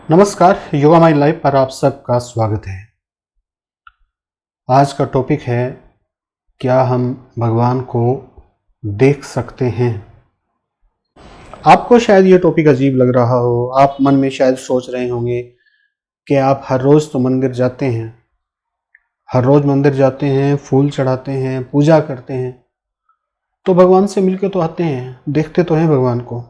नमस्कार, yoga my life पर आप सबका स्वागत है। आज का टॉपिक है, क्या हम भगवान को देख सकते हैं। आपको शायद ये टॉपिक अजीब लग रहा हो। आप मन में शायद सोच रहे होंगे कि आप हर रोज़ तो मंदिर जाते हैं, फूल चढ़ाते हैं, पूजा करते हैं, तो भगवान से मिलके तो आते हैं, देखते तो हैं भगवान को।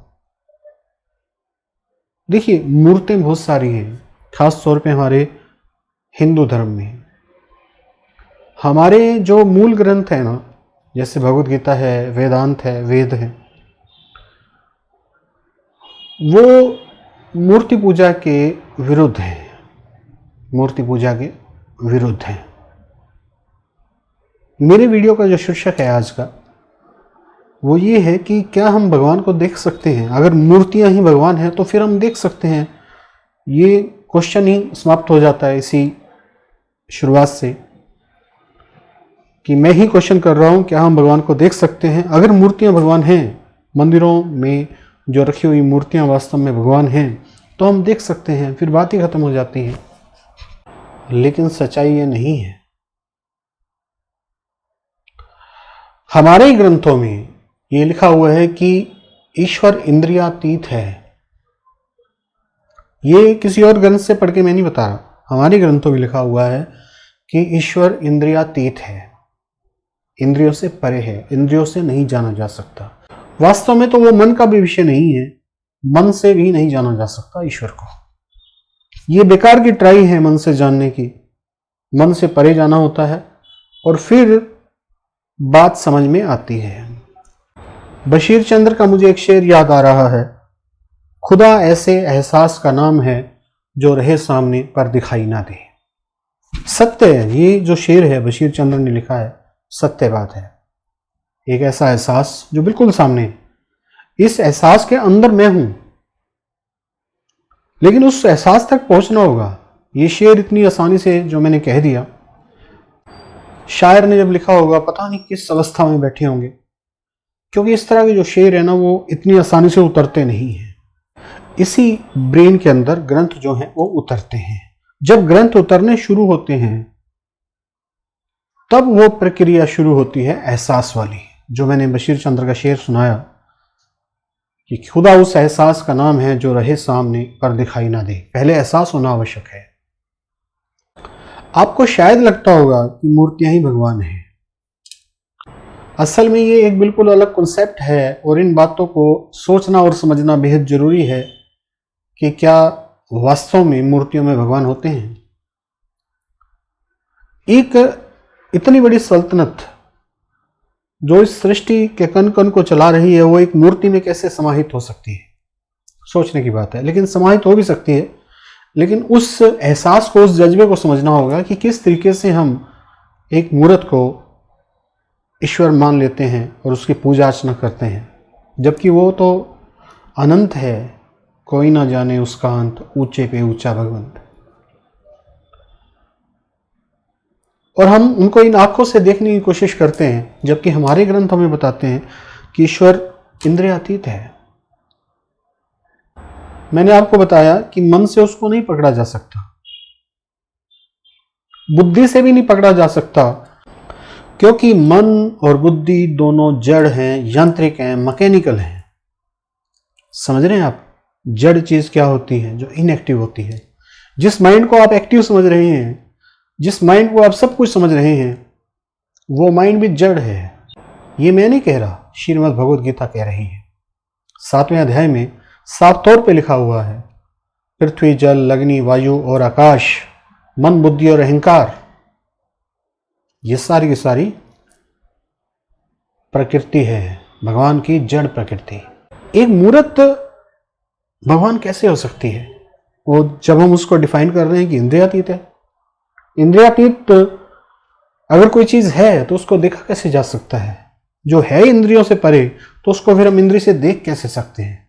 देखिए, मूर्तें बहुत सारी हैं, खास तौर पे हमारे हिंदू धर्म में। हमारे जो मूल ग्रंथ हैं ना, जैसे भगवद गीता है, वेदांत है, वेद है, वो मूर्ति पूजा के विरुद्ध हैं। मेरे वीडियो का जो शीर्षक है आज का, वो ये है कि क्या हम भगवान को देख सकते हैं। अगर मूर्तियां ही भगवान हैं तो फिर हम देख सकते हैं। ये क्वेश्चन ही समाप्त हो जाता है इसी शुरुआत से कि मैं ही क्वेश्चन कर रहा हूं, क्या हम भगवान को देख सकते हैं। अगर मूर्तियां भगवान हैं, मंदिरों में जो रखी हुई मूर्तियां वास्तव में भगवान हैं, तो हम देख सकते हैं, फिर बात ही खत्म हो जाती है। लेकिन सच्चाई ये नहीं है। हमारे ग्रंथों में ये लिखा हुआ है कि ईश्वर इंद्रियातीत है। ये किसी और ग्रंथ से पढ़ के मैं नहीं बता रहा, हमारे ग्रंथों में लिखा हुआ है कि ईश्वर इंद्रियातीत है, इंद्रियों से परे है, इंद्रियों से नहीं जाना जा सकता। वास्तव में तो वो मन का भी विषय नहीं है, मन से भी नहीं जाना जा सकता ईश्वर को। ये बेकार की ट्राई है मन से जानने की। मन से परे जाना होता है और फिर बात समझ में आती है। बशीर चंद्र का मुझे एक शेर याद आ रहा है, खुदा ऐसे एहसास का नाम है जो रहे सामने पर दिखाई ना दे। सत्य है, ये जो शेर है बशीर चंद्र ने लिखा है, सत्य बात है। एक ऐसा एहसास जो बिल्कुल सामने है, इस एहसास के अंदर मैं हूं, लेकिन उस एहसास तक पहुंचना होगा। ये शेर इतनी आसानी से जो मैंने कह दिया, शायर ने जब लिखा होगा पता नहीं किस अवस्था में बैठे होंगे, क्योंकि इस तरह के जो शेर है ना, वो इतनी आसानी से उतरते नहीं हैं। इसी ब्रेन के अंदर ग्रंथ जो हैं वो उतरते हैं। जब ग्रंथ उतरने शुरू होते हैं तब वो प्रक्रिया शुरू होती है एहसास वाली, जो मैंने बशीर चंद्र का शेर सुनाया कि खुदा उस एहसास का नाम है जो रहे सामने पर दिखाई ना दे। पहले एहसास होना आवश्यक है। आपको शायद लगता होगा कि मूर्तियां ही भगवान हैं। असल में ये एक बिल्कुल अलग कॉन्सेप्ट है और इन बातों को सोचना और समझना बेहद जरूरी है कि क्या वास्तव में मूर्तियों में भगवान होते हैं। एक इतनी बड़ी सल्तनत जो इस सृष्टि के कण कण को चला रही है, वो एक मूर्ति में कैसे समाहित हो सकती है, सोचने की बात है। लेकिन समाहित हो भी सकती है, लेकिन उस एहसास को, उस जज्बे को समझना होगा कि किस तरीके से हम एक मूर्त को ईश्वर मान लेते हैं और उसकी पूजा अर्चना करते हैं, जबकि वो तो अनंत है, कोई ना जाने उसका अंत, ऊंचे पे ऊंचा भगवंत। और हम उनको इन आंखों से देखने की कोशिश करते हैं, जबकि हमारे ग्रंथ हमें बताते हैं कि ईश्वर इंद्रियातीत है। मैंने आपको बताया कि मन से उसको नहीं पकड़ा जा सकता, बुद्धि से भी नहीं पकड़ा जा सकता, क्योंकि मन और बुद्धि दोनों जड़ हैं, यांत्रिक हैं, मैकेनिकल हैं। समझ रहे हैं आप? जड़ चीज क्या होती है? जो इनएक्टिव होती है। जिस माइंड को आप एक्टिव समझ रहे हैं, जिस माइंड को आप सब कुछ समझ रहे हैं, वो माइंड भी जड़ है। ये मैं नहीं कह रहा, श्रीमद् भगवद गीता कह रही है। 7वें अध्याय में साफ तौर पे लिखा हुआ है, पृथ्वी, जल, अग्नि, वायु और आकाश, मन, बुद्धि और अहंकार, ये सारी की सारी प्रकृति है, भगवान की जड़ प्रकृति। एक मूर्त भगवान कैसे हो सकती है? वो जब हम उसको डिफाइन कर रहे हैं कि इंद्रियातीत है। इंद्रियातीत अगर कोई चीज है तो उसको देखा कैसे जा सकता है? जो है इंद्रियों से परे, तो उसको फिर हम इंद्रिय से देख कैसे सकते हैं?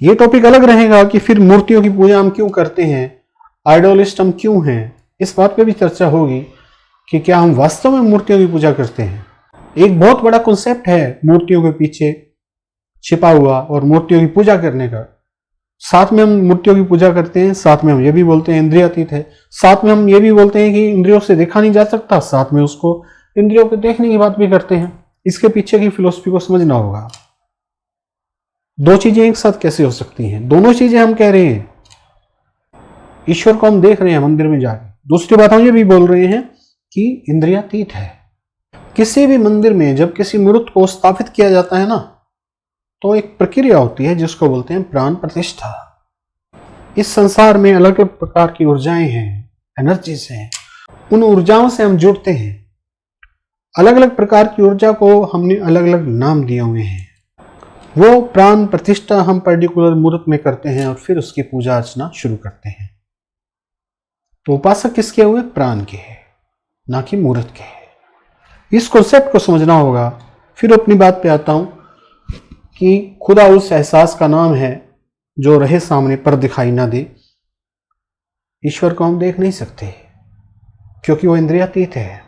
ये टॉपिक अलग रहेगा कि फिर मूर्तियों की पूजा हम क्यों करते हैं, आइडोलिस्ट हम क्यों हैं। इस बात पे भी चर्चा होगी कि क्या हम वास्तव में मूर्तियों की पूजा करते हैं। एक बहुत बड़ा कॉन्सेप्ट है मूर्तियों के पीछे छिपा हुआ और मूर्तियों की पूजा करने का। साथ में हम मूर्तियों की पूजा करते हैं, साथ में हम ये भी बोलते हैं इंद्रियातीत है, साथ में हम ये भी बोलते हैं कि इंद्रियों से देखा नहीं जा सकता, साथ में उसको इंद्रियों को देखने की बात भी करते हैं। इसके पीछे की फिलॉसफी को समझना होगा। दो चीजें एक साथ कैसे हो सकती हैं? दोनों चीजें हम कह रहे हैं, ईश्वर को हम देख रहे हैं मंदिर में जाके, दूसरी बात हम ये भी बोल रहे हैं कि इंद्रियातीत है। किसी भी मंदिर में जब किसी मूर्त को स्थापित किया जाता है ना, तो एक प्रक्रिया होती है जिसको बोलते हैं प्राण प्रतिष्ठा। इस संसार में अलग अलग प्रकार की ऊर्जाएं हैं, एनर्जीज हैं, उन ऊर्जाओं से हम जुड़ते हैं। अलग अलग प्रकार की ऊर्जा को हमने अलग अलग नाम दिए हुए हैं। वो प्राण प्रतिष्ठा हम पर्टिकुलर मूर्त में करते हैं और फिर उसकी पूजा अर्चना शुरू करते हैं। तो उपासक किसके हुए? प्राण के है, ना कि मूर्त के है। इस कॉन्सेप्ट को समझना होगा। फिर अपनी बात पे आता हूं कि खुदा उस एहसास का नाम है जो रहे सामने पर दिखाई ना दे। ईश्वर को हम देख नहीं सकते क्योंकि वो इंद्रियातीत है।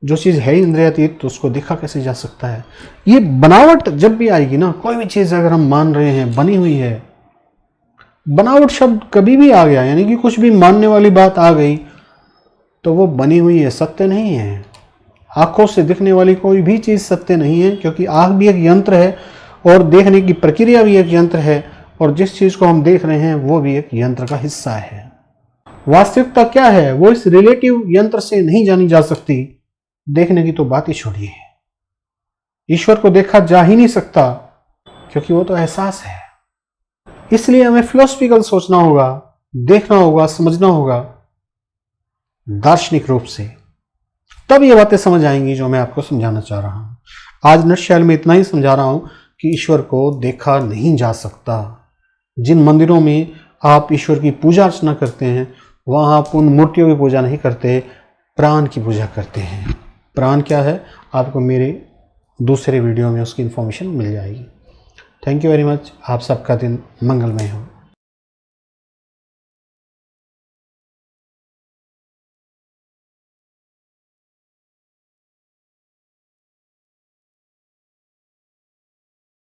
जो चीज है इंद्रियातीत तो उसको देखा कैसे जा सकता है? ये बनावट जब भी आएगी ना, कोई भी चीज अगर हम मान रहे हैं बनी हुई है, बनावट शब्द कभी भी आ गया, यानी कि कुछ भी मानने वाली बात आ गई तो वो बनी हुई है, सत्य नहीं है। आंखों से दिखने वाली कोई भी चीज सत्य नहीं है, क्योंकि आंख भी एक यंत्र है और देखने की प्रक्रिया भी एक यंत्र है, और जिस चीज को हम देख रहे हैं वो भी एक यंत्र का हिस्सा है। वास्तविकता क्या है वो इस रिलेटिव यंत्र से नहीं जानी जा सकती। देखने की तो बात ही छोड़िए, ईश्वर को देखा जा ही नहीं सकता क्योंकि वो तो एहसास है। इसलिए हमें फिलोसफिकल सोचना होगा, देखना होगा, समझना होगा दार्शनिक रूप से, तब ये बातें समझ आएंगी जो मैं आपको समझाना चाह रहा हूं। आज नटशैल में इतना ही समझा रहा हूं कि ईश्वर को देखा नहीं जा सकता। जिन मंदिरों में आप ईश्वर की पूजा अर्चना करते हैं वहां आप उन मूर्तियों की पूजा नहीं करते, प्राण की पूजा करते हैं। प्राण क्या है आपको मेरे दूसरे वीडियो में उसकी इंफॉर्मेशन मिल जाएगी। Thank you very much. आप सबका दिन मंगलमय हो।